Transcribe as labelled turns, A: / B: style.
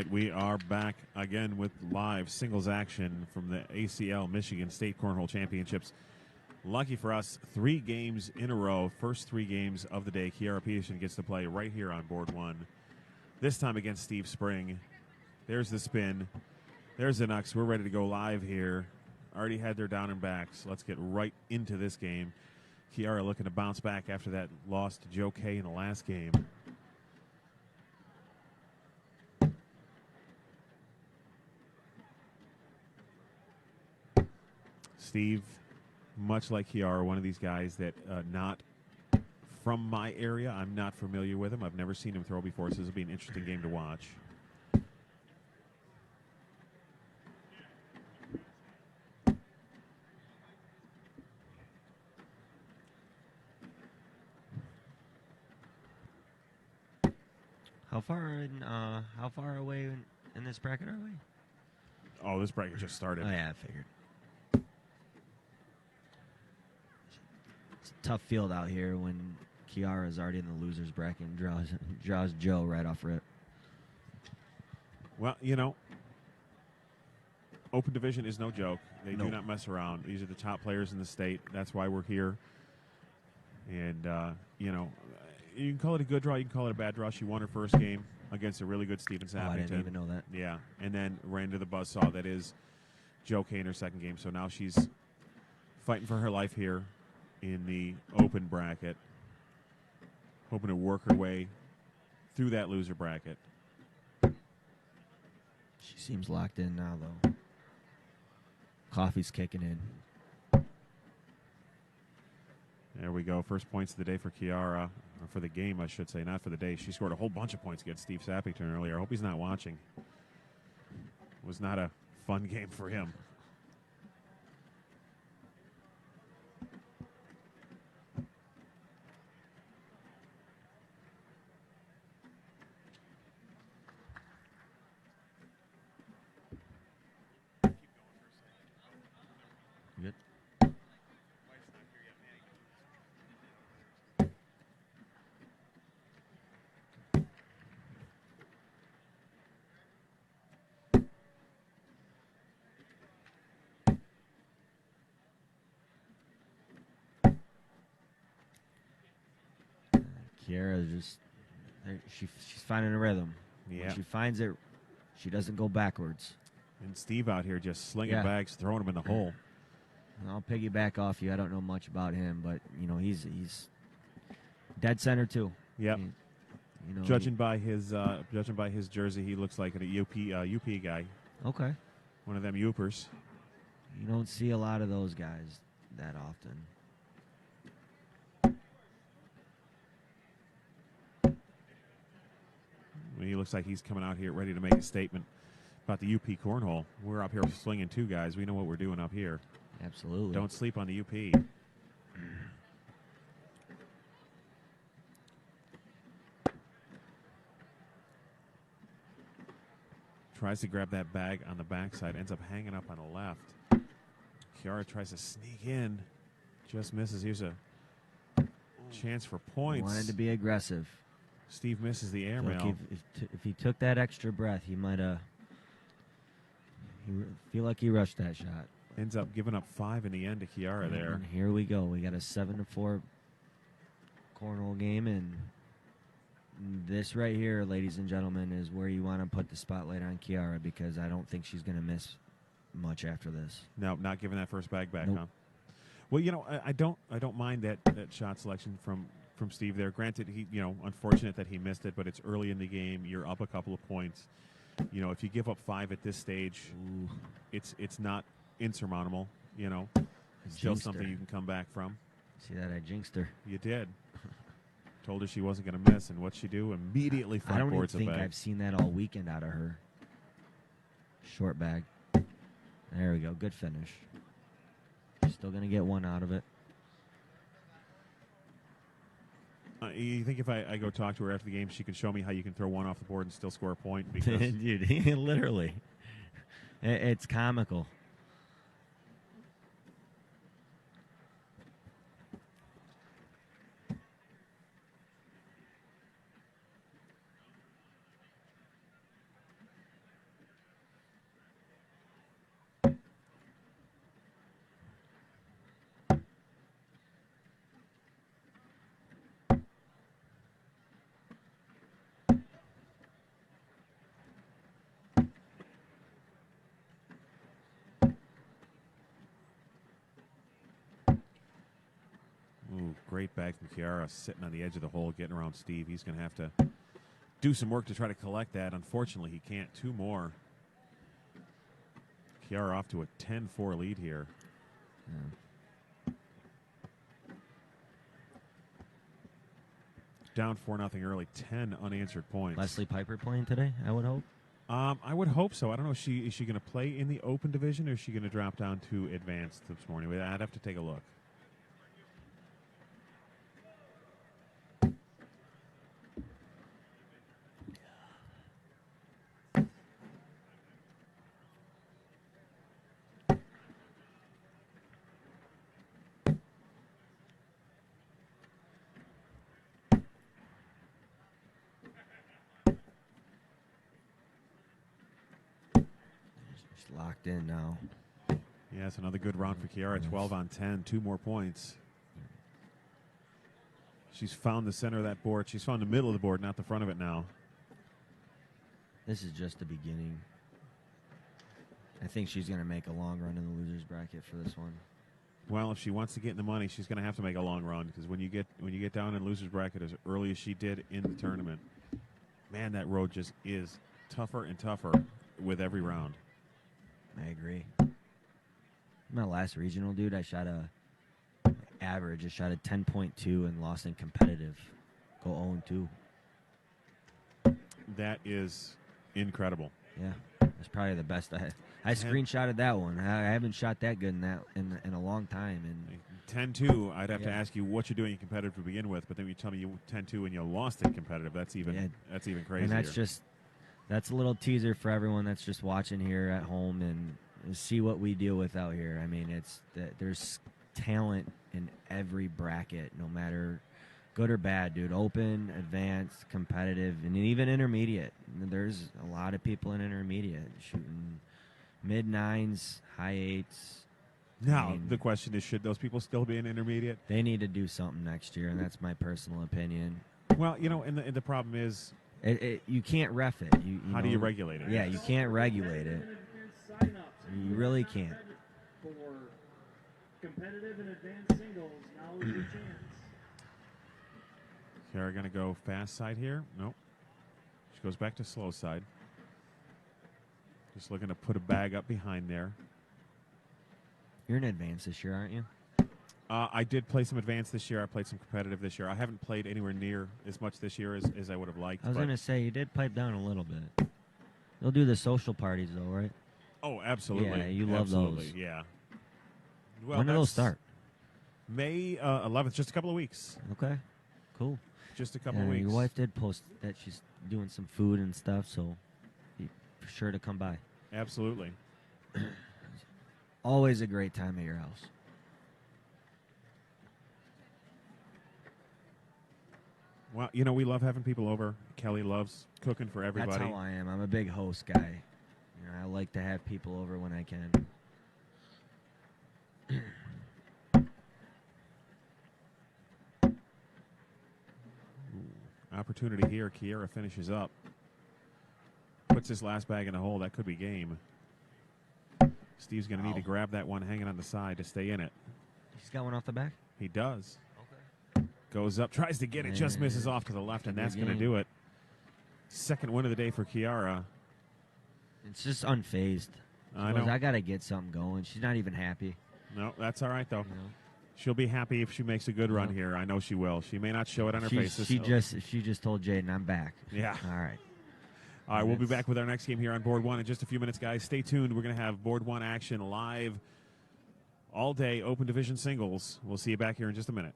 A: right, we are back again with live singles action from the ACL Michigan State Cornhole Championships. Lucky for us, 3 games in a row, first 3 games of the day. Keyara Peters gets to play right here on board 1. This time against Steve Spring. There's the spin. There's the Nux. We're ready to go live here. Already had their down and backs. Let's get right into this game. Keyara looking to bounce back after that loss to Joe K in the last game. Steve, much like Keyara, one of these guys that not from my area. I'm not familiar with him. I've never seen him throw before, so this will be an interesting game to watch.
B: How far away in this bracket are we?
A: Oh, this bracket just started.
B: Oh yeah, I figured. It's a tough field out here when Keyara's already in the losers bracket and draws Joe right off rip.
A: Well, you know, Open Division is no joke. They do not mess around. These are the top players in the state. That's why we're here. And, you know, you can call it a good draw. You can call it a bad draw. She won her first game against a really good Stephen Sappington.
B: I didn't even know that.
A: Yeah, and then ran to the buzzsaw that is Joe K in her second game. So now she's fighting for her life here in the open bracket, hoping to work her way through that loser bracket.
B: She seems locked in now, though. Coffee's kicking in.
A: There we go. First points of the day for Keyara, or for the game, I should say, not for the day. She scored a whole bunch of points against Steve Sappington earlier. I hope he's not watching. It was not a fun game for him.
B: Good. Keyara just she's finding a rhythm.
A: Yeah.
B: When she finds it, she doesn't go backwards.
A: And Steve out here just slinging bags, throwing them in the hole.
B: I'll piggyback off you. I don't know much about him, but you know he's dead center too.
A: Yep.
B: You know,
A: judging by his jersey, he looks like a UP guy.
B: Okay.
A: One of them Upers.
B: You don't see a lot of those guys that often.
A: He looks like he's coming out here ready to make a statement about the UP Cornhole. We're up here slinging 2 guys. We know what we're doing up here.
B: Absolutely.
A: Don't sleep on the UP. Tries to grab that bag on the backside. Ends up hanging up on the left. Keyara tries to sneak in. Just misses. Here's a chance for points.
B: Wanted to be aggressive.
A: Steve misses the airmail.
B: If he took that extra breath, he might have. Feel like he rushed that shot.
A: Ends up giving up 5 in the end to Keyara there.
B: And here we go. We got a 7-4 cornhole game, and this right here, ladies and gentlemen, is where you want to put the spotlight on Keyara, because I don't think she's going to miss much after this.
A: No, not giving that first bag back,
B: Nope.
A: huh? Well, you know, I don't mind that shot selection from Steve there. Granted, unfortunate that he missed it, but it's early in the game. You're up a couple of points. You know, if you give up 5 at this stage, it's not insurmountable. You know, it's still something you can come back from.
B: See that? I jinxed her.
A: You did. Told her she wasn't going to miss, and what'd she do? Immediately front
B: I don't even
A: boards a
B: think
A: bag.
B: I've seen that all weekend out of her. Short bag. There we go. Good finish. Still going to get 1 out of it.
A: You think if I go talk to her after the game, she can show me how you can throw 1 off the board and still score a point? Because
B: Dude, literally. It's comical.
A: Great bag from Keyara, sitting on the edge of the hole, getting around Steve. He's going to have to do some work to try to collect that. Unfortunately, he can't. Two more. Keyara off to a 10-4 lead here.
B: Yeah.
A: Down 4-0 early, 10 unanswered points.
B: Leslie Piper playing today, I would hope.
A: I would hope so. I don't know. Is she going to play in the open division, or is she going to drop down to advanced this morning? I'd have to take a look.
B: Locked in now.
A: Yeah, it's another good round for Keyara. 12 on 10, 2 more points. She's found the center of that board. She's found the middle of the board, not the front of it now.
B: This is just the beginning. I think she's going to make a long run in the losers bracket for this one.
A: Well, if she wants to get in the money, she's going to have to make a long run, because when you get down in losers bracket as early as she did in the tournament, man, that road just is tougher and tougher with every round.
B: I agree. My last regional, dude, I shot a 10.2 and lost in competitive. Go 0-2.
A: That is incredible.
B: Yeah, that's probably the best. I screenshotted that one. I haven't shot that good in a long time. And
A: 10-2, I'd have to ask you what you're doing in competitive to begin with, but then you tell me you 10-2 and you lost in competitive. That's even crazier.
B: And that's a little teaser for everyone that's just watching here at home and see what we deal with out here. I mean, there's talent in every bracket, no matter good or bad, dude. Open, advanced, competitive, and even intermediate. There's a lot of people in intermediate shooting mid-9s, high 8s.
A: Now, the question is, should those people still be in intermediate?
B: They need to do something next year, and that's my personal opinion.
A: Well, and the problem is,
B: you can't ref it.
A: How do you regulate it?
B: Yeah, you can't regulate it. You really can't.
C: For competitive and advanced singles, now is your chance.
A: Keyara going to go fast side here? Nope. She goes back to slow side. Just looking to put a bag up behind there.
B: You're in advance this year, aren't you?
A: I did play some advanced this year. I played some competitive this year. I haven't played anywhere near as much this year as I would have liked.
B: I was going to say, you did pipe down a little bit. You'll do the social parties, though, right?
A: Oh, absolutely.
B: Yeah, you love those.
A: Yeah. Well,
B: when do those start?
A: May 11th, just a couple of weeks.
B: Okay, cool.
A: Just a couple of weeks.
B: Your wife did post that she's doing some food and stuff, so be sure to come by.
A: Absolutely.
B: Always a great time at your house.
A: Well, we love having people over. Kelly loves cooking for everybody.
B: That's how I am. I'm a big host guy. I like to have people over when I can.
A: Opportunity here. Keyara finishes up. Puts his last bag in the hole. That could be game. Steve's going to need to grab that one hanging on the side to stay in it.
B: He's got one off the back?
A: He does.
B: Okay.
A: Goes up, tries to get it, just misses off to the left, and that's going to do it. Second win of the day for Keyara.
B: It's just unfazed.
A: I know.
B: I got to get something going. She's not even happy.
A: No, that's all right, though. She'll be happy if she makes a good run here. I know she will. She may not show it on her face.
B: She just told Jaden, I'm back.
A: Yeah.
B: All right.
A: All right, we'll be back with our next game here on Board 1 in just a few minutes, guys. Stay tuned. We're going to have Board 1 action live all day, Open Division Singles. We'll see you back here in just a minute.